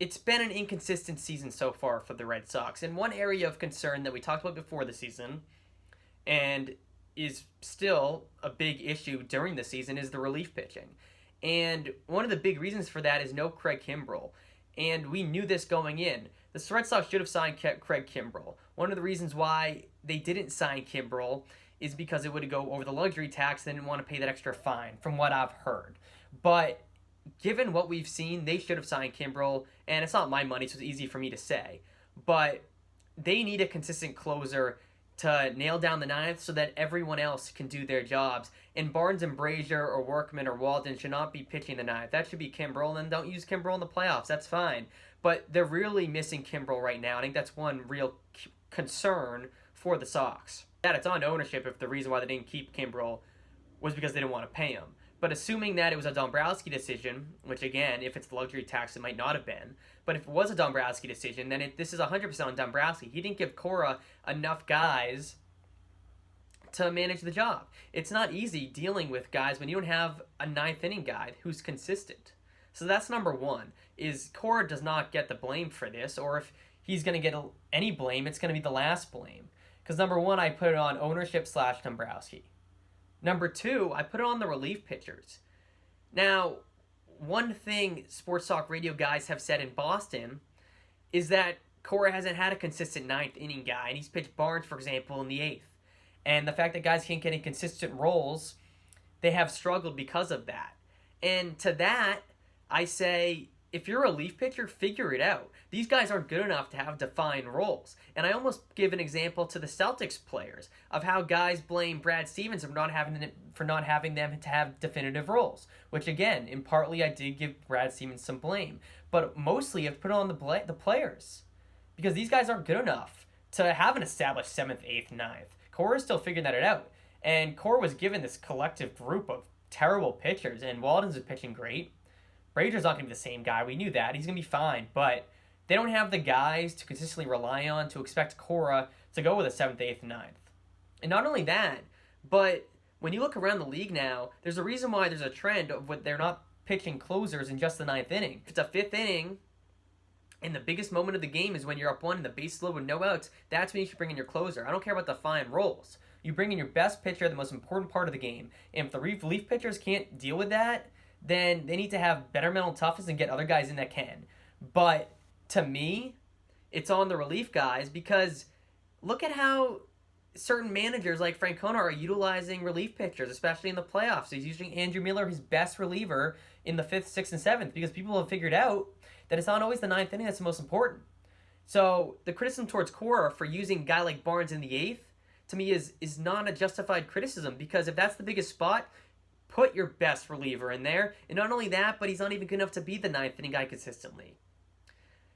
it's been an inconsistent season so far for the Red Sox. And one area of concern that we talked about before the season and is still a big issue during the season is the relief pitching. And one of the big reasons for that is no Craig Kimbrell. And we knew this going in. The Red Sox should have signed Craig Kimbrell. One of the reasons why they didn't sign Kimbrell is because it would go over the luxury tax. They didn't want to pay that extra fine, from what I've heard. But given what we've seen, they should have signed Kimbrell. And it's not my money, so it's easy for me to say. But they need a consistent closer to nail down the ninth so that everyone else can do their jobs. And Barnes and Brazier or Workman or Walden should not be pitching the ninth. That should be Kimbrell, and don't use Kimbrell in the playoffs. That's fine. But they're really missing Kimbrell right now. I think that's one real concern for the Sox. That it's on ownership if the reason why they didn't keep Kimbrell was because they didn't want to pay him. But assuming that it was a Dombrowski decision, which again, if it's the luxury tax, it might not have been. But if it was a Dombrowski decision, then this is 100% on Dombrowski. He didn't give Cora enough guys to manage the job. It's not easy dealing with guys when you don't have a ninth inning guy who's consistent. So that's number one, is Cora does not get the blame for this, or if he's going to get any blame, it's going to be the last blame. Because number one, I put it on ownership / Dombrowski. Number two, I put it on the relief pitchers. Now, one thing Sports Talk Radio guys have said in Boston is that Cora hasn't had a consistent ninth inning guy, and he's pitched Barnes, for example, in the eighth. And the fact that guys can't get in consistent roles, they have struggled because of that. And to that, I say, if you're a relief pitcher, figure it out. These guys aren't good enough to have defined roles. And I almost give an example to the Celtics players of how guys blame Brad Stevens for not having them to have definitive roles. Which again, in partly I did give Brad Stevens some blame. But mostly I've put it on the players. Because these guys aren't good enough to have an established 7th, 8th, 9th. Cora's still figuring that out. And Cora was given this collective group of terrible pitchers. And Walden's is pitching great. Brazier's not going to be the same guy. We knew that. He's going to be fine. But they don't have the guys to consistently rely on to expect Cora to go with a 7th, 8th, 9th. And not only that, but when you look around the league now, there's a reason why there's a trend of what they're not pitching closers in just the 9th inning. If it's a 5th inning, and the biggest moment of the game is when you're up 1 and the base is low with no outs, that's when you should bring in your closer. I don't care about defined roles. You bring in your best pitcher, the most important part of the game. And if the relief pitchers can't deal with that, then they need to have better mental toughness and get other guys in that can. But to me, it's on the relief guys because look at how certain managers like Francona are utilizing relief pitchers, especially in the playoffs. He's using Andrew Miller, his best reliever, in the 5th, 6th, and 7th because people have figured out that it's not always the 9th inning that's the most important. So the criticism towards Cora for using a guy like Barnes in the 8th, to me, is not a justified criticism because if that's the biggest spot, put your best reliever in there. And not only that, but he's not even good enough to be the 9th inning guy consistently.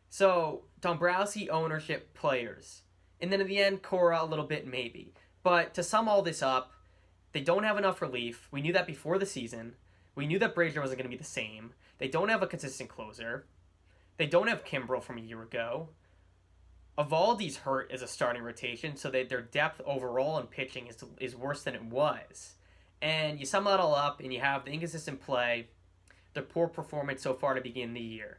So, Dombrowski, ownership, players. And then in the end, Cora a little bit maybe. But to sum all this up, they don't have enough relief. We knew that before the season. We knew that Brazier wasn't going to be the same. They don't have a consistent closer. They don't have Kimbrell from a year ago. Evaldi's hurt as a starting rotation, so that their depth overall in pitching is worse than it was. And you sum that all up, and you have the inconsistent play, the poor performance so far to begin the year.